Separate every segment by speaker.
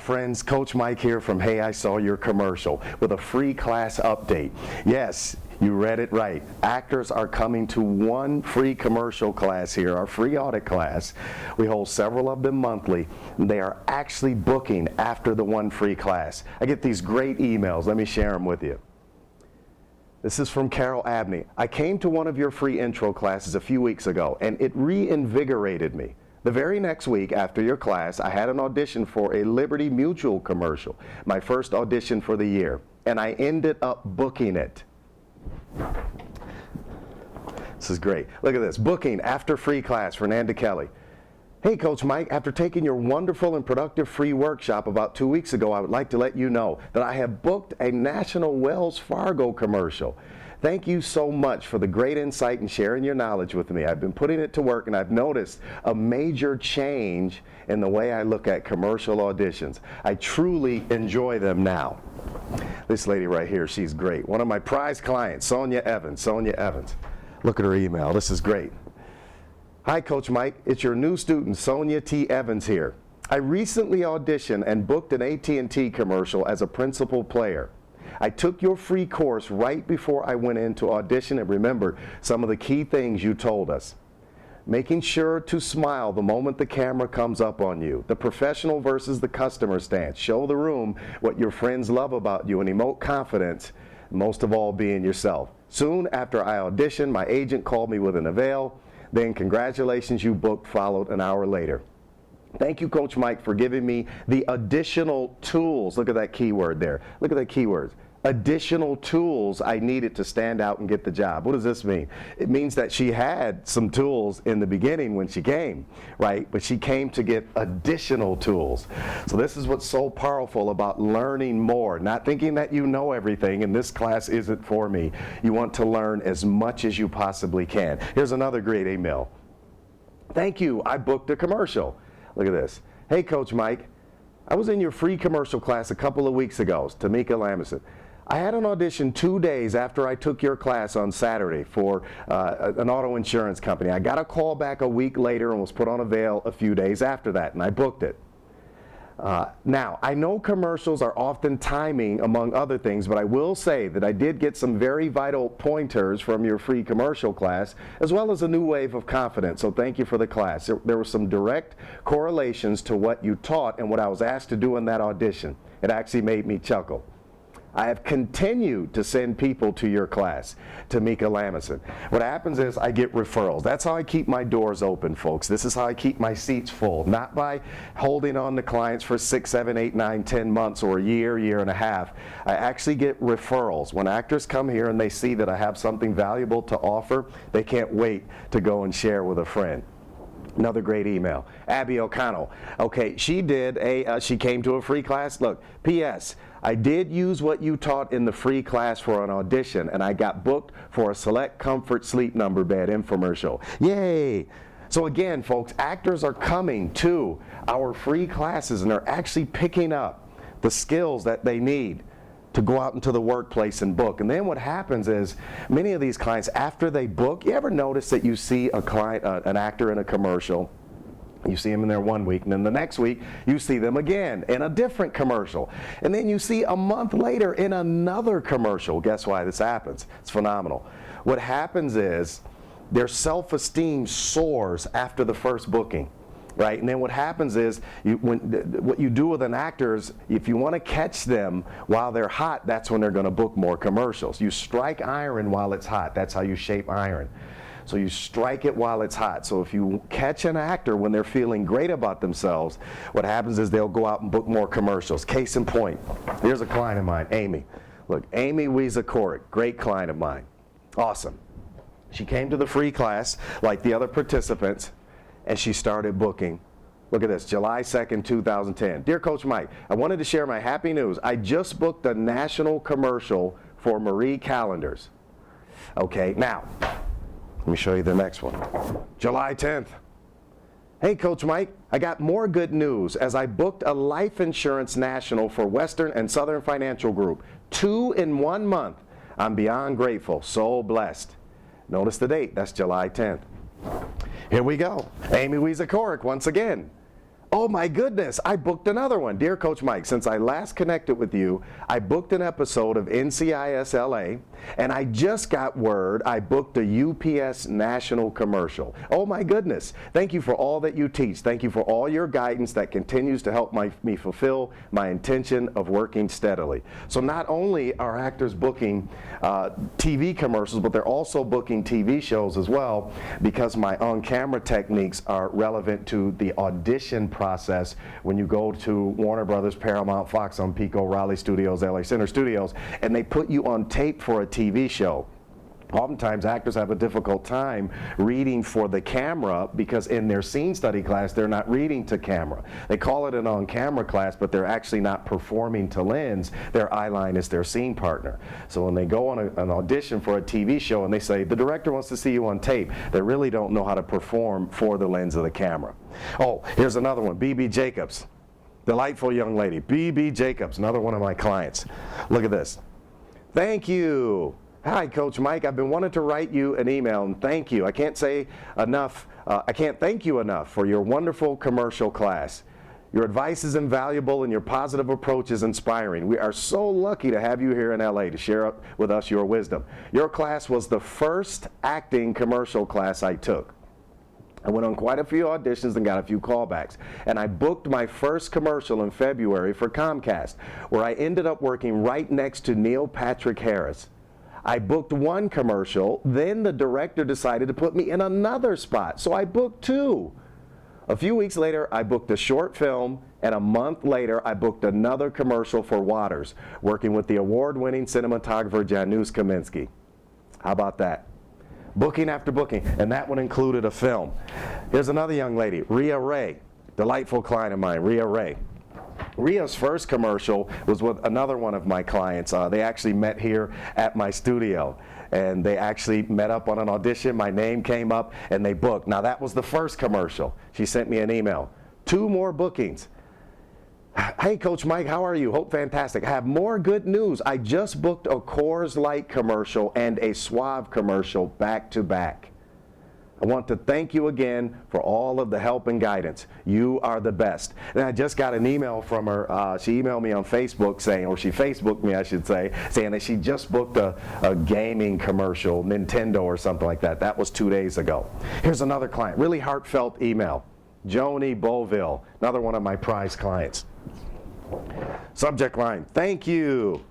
Speaker 1: friends, Coach Mike here from Hey, I Saw Your Commercial with a free class update. Yes, you read it right. Actors are coming to one free commercial class here, our free audit class. We hold several of them monthly. They are actually booking after the one free class. I get these great emails. Let me share them with you. This is from Carol Abney. I came to one of your free intro classes a few weeks ago, and it reinvigorated me. The very next week after your class, I had an audition for a Liberty Mutual commercial, my first audition for the year, and I ended up booking it. This is great. Look at this. Booking after free class, Fernanda Kelly. Hey, Coach Mike, after taking your wonderful and productive free workshop about 2 weeks ago, I would like to let you know that I have booked a National Wells Fargo commercial. Thank you so much for the great insight and sharing your knowledge with me. I've been putting it to work, and I've noticed a major change in the way I look at commercial auditions. I truly enjoy them now. This lady right here, she's great. One of my prized clients, Sonia Evans. Sonia Evans. Look at her email. This is great. Hi, Coach Mike. It's your new student, Sonia T. Evans here. I recently auditioned and booked an AT&T commercial as a principal player. I took your free course right before I went in to audition and remembered some of the key things you told us. Making sure to smile the moment the camera comes up on you. The professional versus the customer stance. Show the room what your friends love about you and emote confidence, most of all being yourself. Soon after I auditioned, my agent called me with an avail. Then congratulations, you booked followed an hour later. Thank you, Coach Mike, for giving me the additional tools. Look at that keyword there. Look at that keyword. Additional tools I needed to stand out and get the job. What does this mean? It means that she had some tools in the beginning when she came, right? But she came to get additional tools. So this is what's so powerful about learning more, not thinking that you know everything and this class isn't for me. You want to learn as much as you possibly can. Here's another great email. Thank you, I booked a commercial. Look at this. Hey, Coach Mike, I was in your free commercial class a couple of weeks ago, Tamika Lamison. I had an audition 2 days after I took your class on Saturday for an auto insurance company. I got a call back a week later and was put on avail a few days after that, and I booked it. Now, I know commercials are often timing, among other things, but I will say that I did get some very vital pointers from your free commercial class, as well as a new wave of confidence, so thank you for the class. There were some direct correlations to what you taught and what I was asked to do in that audition. It actually made me chuckle. I have continued to send people to your class, Tamika Lamison. What happens is I get referrals. That's how I keep my doors open, folks. This is how I keep my seats full, not by holding on to clients for 6, 7, 8, 9, 10 months or a year, year and a half. I actually get referrals. When actors come here and they see that I have something valuable to offer, they can't wait to go and share with a friend. Another great email. Abby O'Connell. Okay, she came to a free class. Look, P.S. I did use what you taught in the free class for an audition, and I got booked for a Select Comfort Sleep Number bed infomercial. Yay! So again, folks, actors are coming to our free classes and they're actually picking up the skills that they need to go out into the workplace and book. And then what happens is many of these clients, after they book, you ever notice that you see a client, an actor in a commercial, you see them in there 1 week, and then the next week you see them again in a different commercial. And then you see a month later in another commercial. Guess why this happens? It's phenomenal. What happens is their self-esteem soars after the first booking. Right? And then what happens is, what you do with an actor is, if you want to catch them while they're hot, that's when they're going to book more commercials. You strike iron while it's hot. That's how you shape iron. So you strike it while it's hot. So if you catch an actor when they're feeling great about themselves, what happens is they'll go out and book more commercials. Case in point, here's a client of mine, Amy. Look, Amy Wiesa-Korick, great client of mine. Awesome. She came to the free class like the other participants, and she started booking. Look at this, July 2nd, 2010. Dear Coach Mike, I wanted to share my happy news. I just booked a national commercial for Marie Callender's. Okay, now, let me show you the next one. July 10th. Hey, Coach Mike, I got more good news as I booked a life insurance national for Western and Southern Financial Group. 2 in 1 month. I'm beyond grateful, so blessed. Notice the date, that's July 10th. Here we go. Amy Wiesa-Korick once again. Oh my goodness, I booked another one. Dear Coach Mike, since I last connected with you, I booked an episode of NCIS LA, and I just got word I booked a UPS national commercial. Oh my goodness, thank you for all that you teach. Thank you for all your guidance that continues to help me fulfill my intention of working steadily. So not only are actors booking TV commercials, but they're also booking TV shows as well, because my on-camera techniques are relevant to the audition process when you go to Warner Brothers, Paramount, Fox, on Pico, Raleigh Studios, LA Center Studios, and they put you on tape for a TV show. Oftentimes actors have a difficult time reading for the camera because in their scene study class they're not reading to camera. They call it an on-camera class, but they're actually not performing to lens. Their eye line is their scene partner. So when they go on an audition for a TV show and they say, the director wants to see you on tape, they really don't know how to perform for the lens of the camera. Oh, here's another one, BB Jacobs. Delightful young lady, BB Jacobs, another one of my clients. Look at this. Thank you. Hi, Coach Mike. I've been wanting to write you an email and thank you. I can't thank you enough for your wonderful commercial class. Your advice is invaluable and your positive approach is inspiring. We are so lucky to have you here in LA to share with us your wisdom. Your class was the first acting commercial class I took. I went on quite a few auditions and got a few callbacks. And I booked my first commercial in February for Comcast, where I ended up working right next to Neil Patrick Harris. I booked one commercial, then the director decided to put me in another spot, so I booked two. A few weeks later, I booked a short film, and a month later, I booked another commercial for Waters, working with the award-winning cinematographer Janusz Kaminski. How about that? Booking after booking, and that one included a film. Here's another young lady, Rhea Ray, delightful client of mine, Rhea Ray. Rhea's first commercial was with another one of my clients. They actually met here at my studio, and they actually met up on an audition. My name came up, and they booked. Now, that was the first commercial. She sent me an email. 2 more bookings. Hey, Coach Mike, how are you? Hope fantastic. I have more good news. I just booked a Coors Light commercial and a Suave commercial back to back. I want to thank you again for all of the help and guidance. You are the best. And I just got an email from her. She emailed me on Facebook saying, or she Facebooked me, I should say, saying that she just booked a gaming commercial, Nintendo or something like that. That was 2 days ago. Here's another client, really heartfelt email. Joni Boville, another one of my prized clients. Subject line, thank you.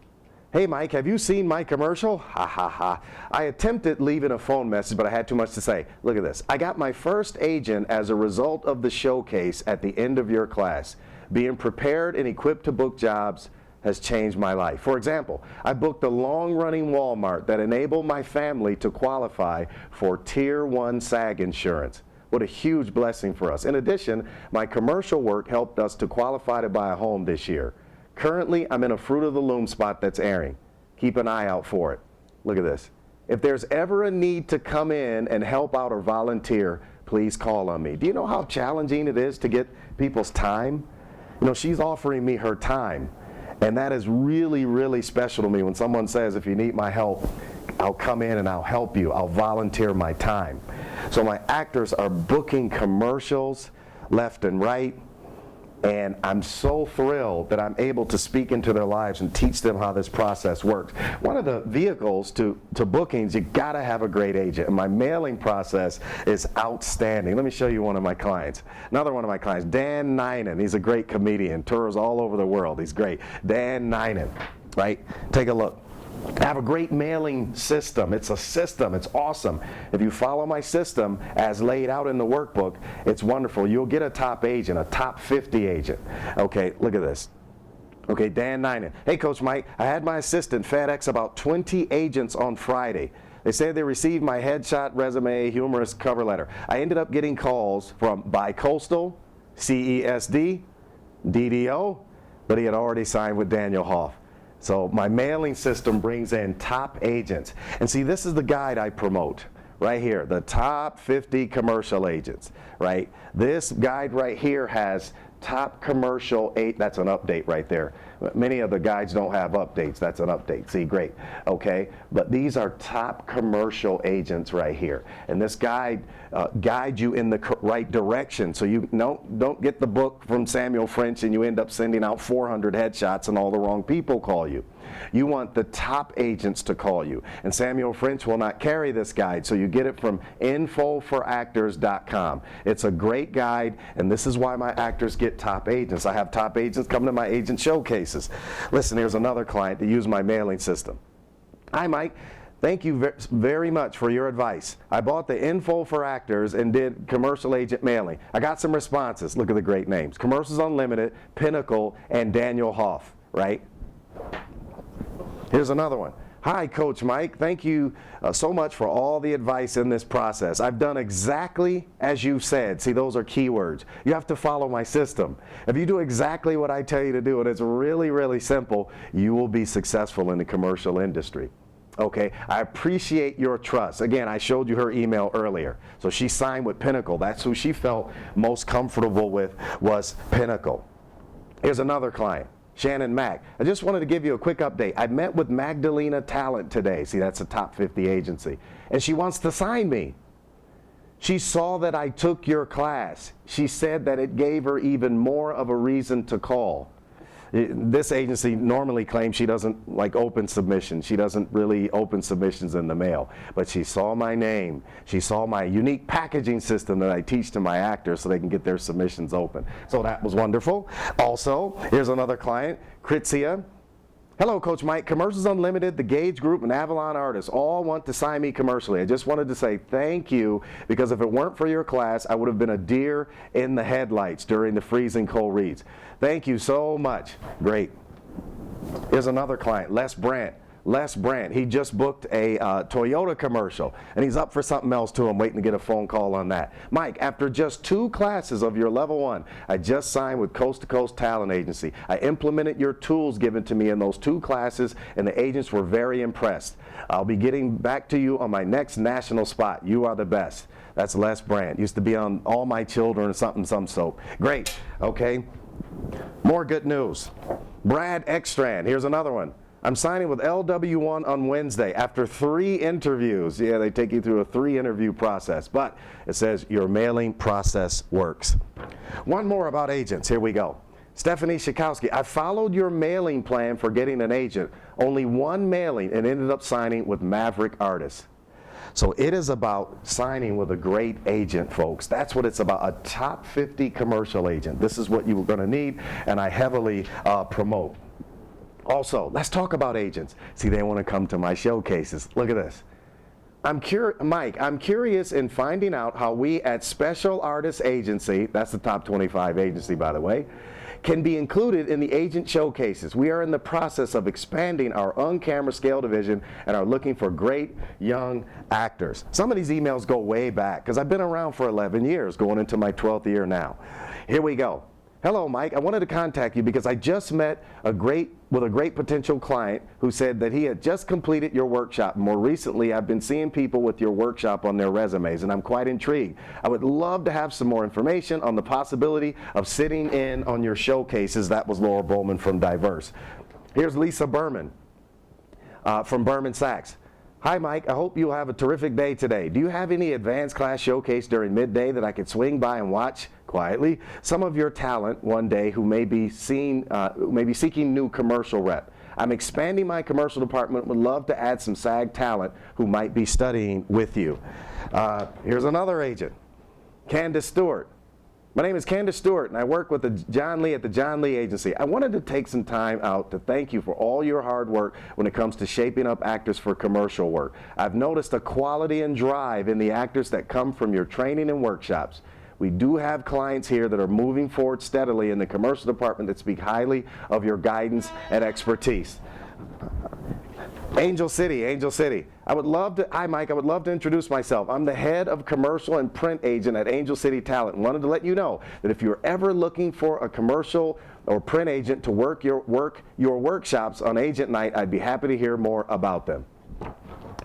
Speaker 1: Hey Mike, have you seen my commercial? Ha ha ha. I attempted leaving a phone message, but I had too much to say. Look at this. I got my first agent as a result of the showcase at the end of your class. Being prepared and equipped to book jobs has changed my life. For example, I booked a long-running Walmart that enabled my family to qualify for Tier 1 SAG insurance. What a huge blessing for us. In addition, my commercial work helped us to qualify to buy a home this year. Currently, I'm in a Fruit of the Loom spot that's airing. Keep an eye out for it. Look at this. If there's ever a need to come in and help out or volunteer, please call on me. Do you know how challenging it is to get people's time? You know, she's offering me her time. And that is really, really special to me when someone says, if you need my help, I'll come in and I'll help you. I'll volunteer my time. So my actors are booking commercials left and right. And I'm so thrilled that I'm able to speak into their lives and teach them how this process works. One of the vehicles to bookings, you gotta have a great agent. And my mailing process is outstanding. Let me show you one of my clients. Another one of my clients, Dan Ninen. He's a great comedian, tours all over the world. He's great. Dan Ninen, right? Take a look. I have a great mailing system. It's a system. It's awesome. If you follow my system as laid out in the workbook, it's wonderful. You'll get a top agent, a top 50 agent. Okay, look at this. Okay, Dan Ninen. Hey, Coach Mike, I had my assistant FedEx about 20 agents on Friday. They said they received my headshot, resume, humorous cover letter. I ended up getting calls from Bicoastal, CESD, DDO, but he had already signed with Daniel Hoff. So my mailing system brings in top agents. And see, this is the guide I promote right here, the top 50 commercial agents, right? This guide right here has top commercial that's an update right there. Many of the guides don't have updates. That's an update. See, great. Okay, but these are top commercial agents right here, and this guide guides you in the right direction. So you don't get the book from Samuel French and you end up sending out 400 headshots and all the wrong people call you. You want the top agents to call you, and Samuel French will not carry this guide, so you get it from infoforactors.com. It's a great guide, and this is why my actors get top agents. I have top agents come to my agent showcases. Listen, here's another client that used my mailing system. Hi, Mike. Thank you very much for your advice. I bought the Info for Actors and did commercial agent mailing. I got some responses. Look at the great names. Commercials Unlimited, Pinnacle, and Daniel Hoff, right? Here's another one. Hi, Coach Mike. Thank you so much for all the advice in this process. I've done exactly as you said. See, those are keywords. You have to follow my system. If you do exactly what I tell you to do, and it's really, really simple, you will be successful in the commercial industry. Okay, I appreciate your trust. Again, I showed you her email earlier. So she signed with Pinnacle. That's who she felt most comfortable with, was Pinnacle. Here's another client. Shannon Mack. I just wanted to give you a quick update. I met with Magdalena Talent today. See, that's a top 50 agency. And she wants to sign me. She saw that I took your class. She said that it gave her even more of a reason to call. This agency normally claims she doesn't like open submissions. She doesn't really open submissions in the mail. But she saw my name. She saw my unique packaging system that I teach to my actors so they can get their submissions open. So that was wonderful. Also, here's another client, Kritzia. Hello, Coach Mike. Commercials Unlimited, the Gage Group, and Avalon Artists all want to sign me commercially. I just wanted to say thank you, because if it weren't for your class, I would have been a deer in the headlights during the freezing cold reads. Thank you so much. Great. Here's another client, Les Brandt. Les Brandt, he just booked a Toyota commercial, and he's up for something else too. I'm waiting to get a phone call on that. Mike, after just 2 classes of your level 1, I just signed with Coast to Coast Talent Agency. I implemented your tools given to me in those 2 classes, and the agents were very impressed. I'll be getting back to you on my next national spot. You are the best. That's Les Brandt. Used to be on All My Children or something, some soap. Great. Okay. More good news. Brad Ekstrand. Here's another one. I'm signing with LW1 on Wednesday after 3 interviews. Yeah, they take you through a 3-interview process, but it says your mailing process works. One more about agents. Here we go. Stephanie Shikowski, I followed your mailing plan for getting an agent. Only 1 mailing and ended up signing with Maverick Artists. So it is about signing with a great agent, folks. That's what it's about, a top 50 commercial agent. This is what you're going to need, and I heavily promote. Also, let's talk about agents. See, they want to come to my showcases. Look at this. Mike, I'm curious in finding out how we at Special Artists Agency, that's the top 25 agency, by the way, can be included in the agent showcases. We are in the process of expanding our on-camera scale division and are looking for great young actors. Some of these emails go way back because I've been around for 11 years, going into my 12th year now. Here we go. Hello, Mike. I wanted to contact you because I just met with a great potential client who said that he had just completed your workshop. More recently, I've been seeing people with your workshop on their resumes, and I'm quite intrigued. I would love to have some more information on the possibility of sitting in on your showcases. That was Laura Bowman from Diverse. Here's Lisa Berman from Berman Sachs. Hi, Mike. I hope you'll have a terrific day today. Do you have any advanced class showcase during midday that I could swing by and watch quietly some of your talent one day who may be seeking new commercial rep? I'm expanding my commercial department. Would love to add some SAG talent who might be studying with you. Here's another agent, Candace Stewart. My name is Candace Stewart, and I work with John Lee at the John Lee Agency. I wanted to take some time out to thank you for all your hard work when it comes to shaping up actors for commercial work. I've noticed a quality and drive in the actors that come from your training and workshops. We do have clients here that are moving forward steadily in the commercial department that speak highly of your guidance and expertise. Angel City. Hi, Mike, I would love to introduce myself. I'm the head of commercial and print agent at Angel City Talent. Wanted to let you know that if you're ever looking for a commercial or print agent to work your workshops on agent night, I'd be happy to hear more about them.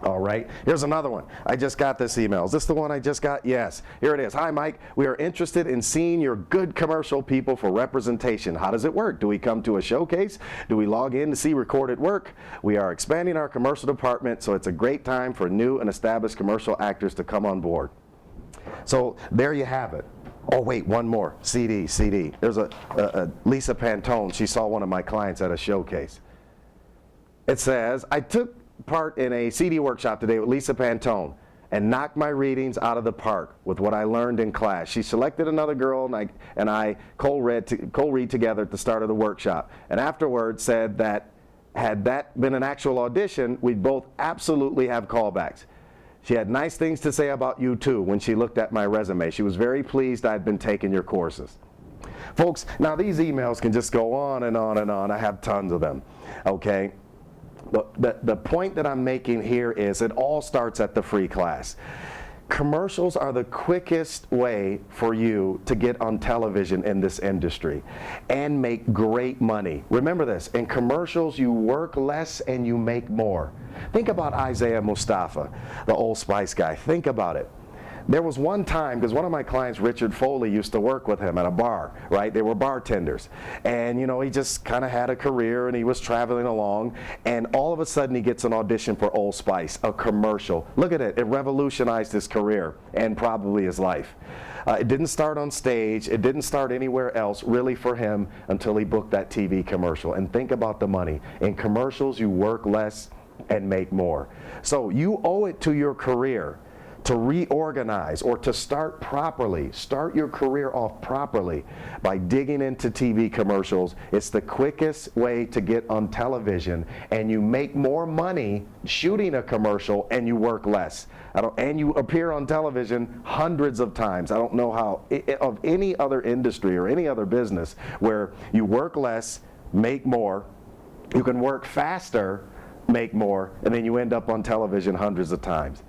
Speaker 1: All right, here's another one. I just got this email. Is this the one I just got? Yes, here it is. Hi, Mike. We are interested in seeing your good commercial people for representation. How does it work? Do we come to a showcase? Do we log in to see recorded work? We are expanding our commercial department, so it's a great time for new and established commercial actors to come on board. So there you have it. Oh wait, one more. CD. There's a Lisa Pantone. She saw one of my clients at a showcase. It says, I took part in a CD workshop today with Lisa Pantone and knocked my readings out of the park with what I learned in class. She selected another girl and I co-read together at the start of the workshop, and afterwards said that had that been an actual audition, we'd both absolutely have callbacks. She had nice things to say about you too when she looked at my resume. She was very pleased I'd been taking your courses. Folks, now these emails can just go on and on and on. I have tons of them, okay? The point that I'm making here is it all starts at the free class. Commercials are the quickest way for you to get on television in this industry and make great money. Remember this, in commercials you work less and you make more. Think about Isaiah Mustafa, the Old Spice guy. Think about it. There was one time, because one of my clients, Richard Foley, used to work with him at a bar, right? They were bartenders. And, you know, he just kind of had a career and he was traveling along. And all of a sudden he gets an audition for Old Spice, a commercial. Look at it. It revolutionized his career and probably his life. It didn't start on stage. It didn't start anywhere else really for him until he booked that TV commercial. And think about the money. In commercials, you work less and make more. So you owe it to your career to reorganize or to start properly. Start your career off properly by digging into TV commercials. It's the quickest way to get on television, and you make more money shooting a commercial and you work less. And you appear on television hundreds of times. I don't know how of any other industry or any other business where you work less, make more, you can work faster, make more, and then you end up on television hundreds of times.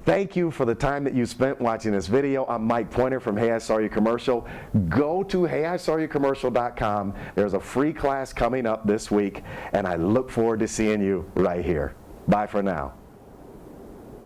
Speaker 1: Thank you for the time that you spent watching this video. I'm Mike Pointer from Hey, I Saw Your Commercial. Go to HeyISawYourCommercial.com. There's a free class coming up this week, and I look forward to seeing you right here. Bye for now.